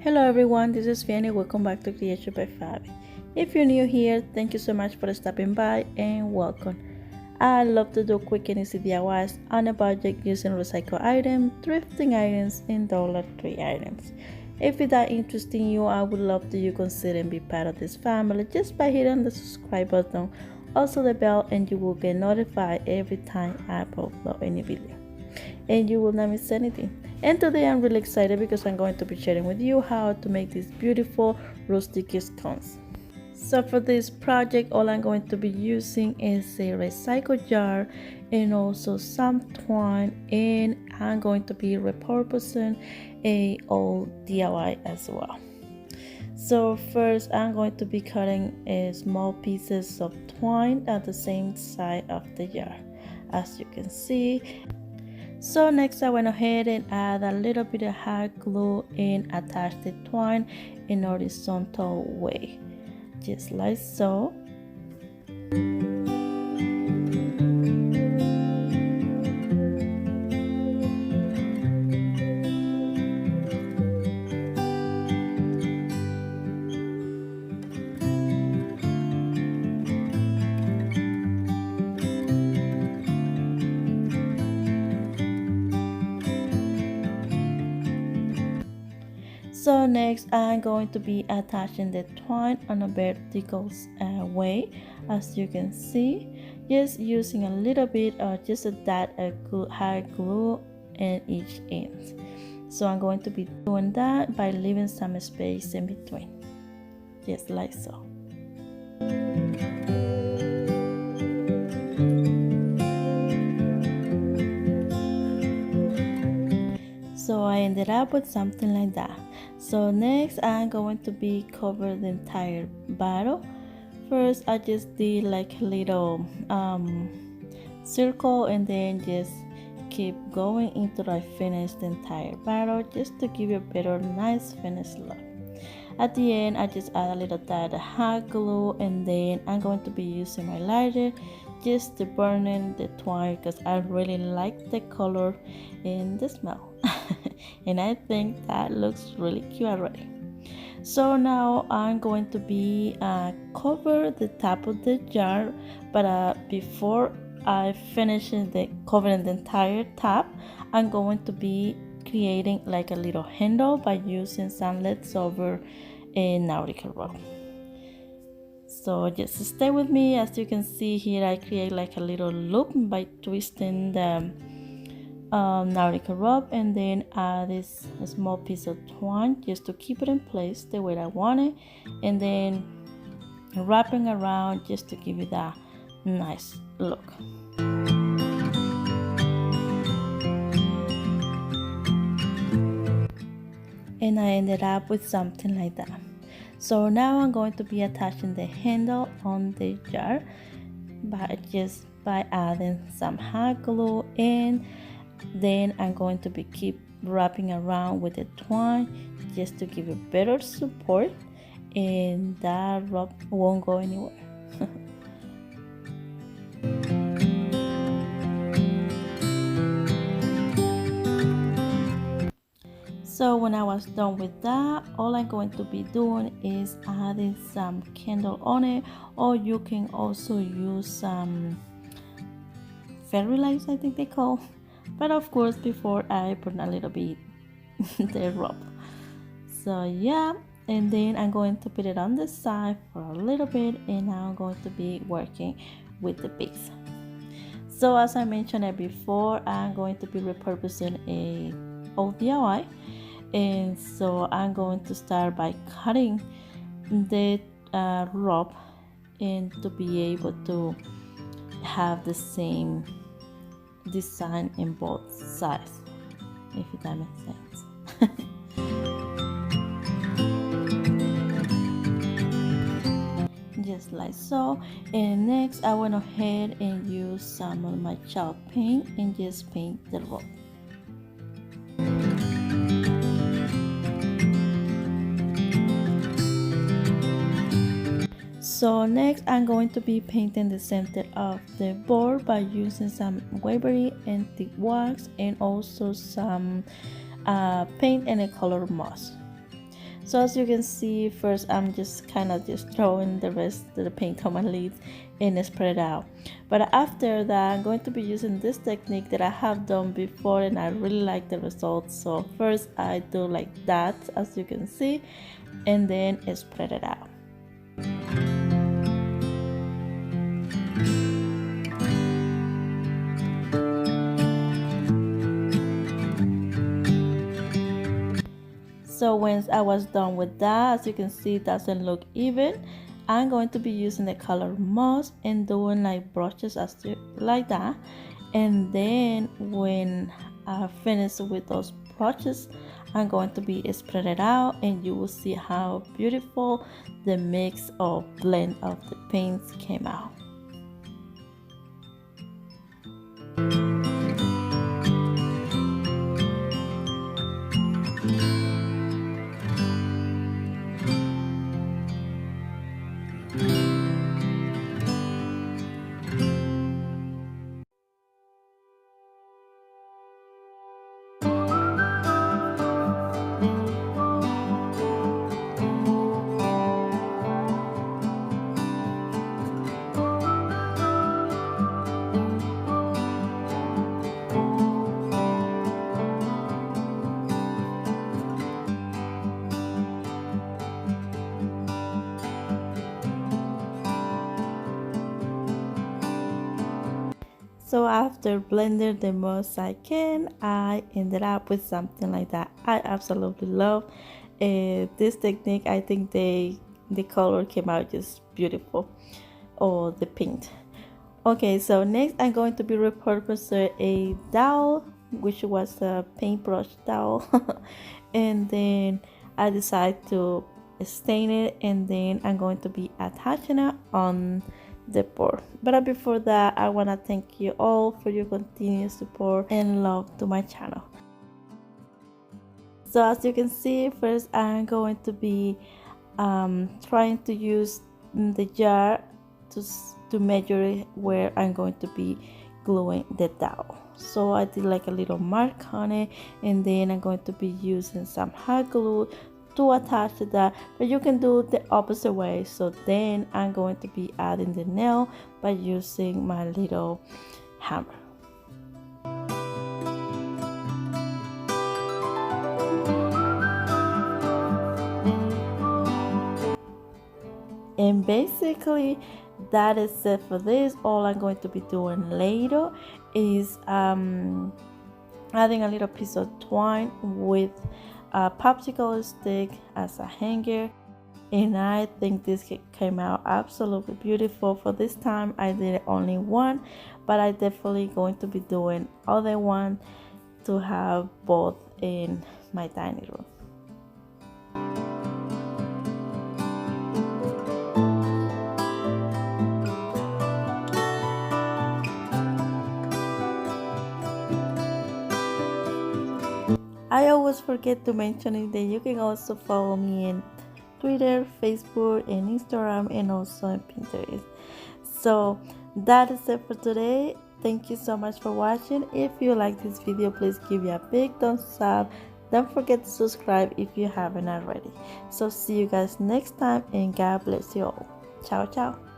Hello everyone, this is Fanny. Welcome back to Creation by Favi. If you're new here, thank you so much for stopping by and welcome. I love to do quick and easy DIYs on a budget using recycled items, thrifting items, and Dollar Tree items. If that interests you, I would love to you consider and be part of this family just by hitting the subscribe button, also the bell, and you will get notified every time I upload any video. And you will not miss anything. And today I'm really excited because I'm going to be sharing with you how to make this beautiful rustic sconce. So for this project, all I'm going to be using is a recycled jar and also some twine, and I'm going to be repurposing a old DIY as well. So first I'm going to be cutting small pieces of twine at the same side of the jar, as you can see. So next I went ahead and add a little bit of hot glue and attach the twine in horizontal way, just like so. So next I'm going to be attaching the twine on a vertical way, as you can see, just using a little bit or just a dot of hot glue in each end. So I'm going to be doing that by leaving some space in between, just like so. So I ended up with something like that. So next I'm going to be cover the entire bottle. First I just did like a little circle, and then just keep going until I finish the entire bottle, just to give you a better nice finished look. At the end I just add a little dot of hot glue, and then I'm going to be using my lighter just to burn in the twine because I really like the color and the smell. And I think that looks really cute already. So now I'm going to be cover the top of the jar, but before I finish covering the entire top, I'm going to be creating like a little handle by using some leftover nautical rope. So just stay with me. As you can see here, I create like a little loop by twisting the nautical rope, and then add this small piece of twine just to keep it in place the way I want it, and then wrapping around just to give it that nice look. And I ended up with something like that. So now I'm going to be attaching the handle on the jar by adding some hot glue, and then I'm going to be keep wrapping around with the twine just to give it better support, and that rope won't go anywhere. So when I was done with that, all I'm going to be doing is adding some candle on it, or you can also use some fairy lights, I think they call. But of course, before I put a little bit the rope. So yeah, and then I'm going to put it on the side for a little bit, and now I'm going to be working with the base. So as I mentioned it before, I'm going to be repurposing a old DIY, and so I'm going to start by cutting the rope, and to be able to have the same design in both sides, if that makes sense. Just like so. And next I went ahead and used some of my chalk paint and just paint the rope. So next I'm going to be painting the center of the board by using some Waverly antique wax and also some paint in a color moss. So as you can see, first I'm just kind of just throwing the rest of the paint on my leaves and spread it out. But after that, I'm going to be using this technique that I have done before and I really like the results. So first I do like that, as you can see, and then spread it out. So once I was done with that, as you can see, it doesn't look even. I'm going to be using the color moss and doing like brushes like that. And then when I finish with those brushes, I'm going to be spread it out, and you will see how beautiful the mix of blend of the paints came out. So after blending the most I can, I ended up with something like that. I absolutely love this technique. I think the color came out just beautiful, or the paint. Okay, so next I'm going to be repurposing a dowel, which was a paintbrush dowel, and then I decided to stain it, and then I'm going to be attaching it on the board. But before that, I want to thank you all for your continued support and love to my channel. So as you can see, first I'm going to be trying to use the jar to measure where I'm going to be gluing the dowel. So I did like a little mark on it, and then I'm going to be using some hot glue to attach to that, but you can do the opposite way. So then I'm going to be adding the nail by using my little hammer. And basically that is it for this. All I'm going to be doing later is adding a little piece of twine with a popsicle stick as a hanger, and I think this came out absolutely beautiful. For this time I did only one, but I definitely going to be doing other one to have both in my dining room. I always forget to mention it that you can also follow me in Twitter, Facebook, and Instagram, and also in Pinterest. So that is it for today. Thank you so much for watching. If you like this video, please give it a big thumbs up. Don't forget to subscribe if you haven't already. So see you guys next time, and God bless you all. Ciao, ciao.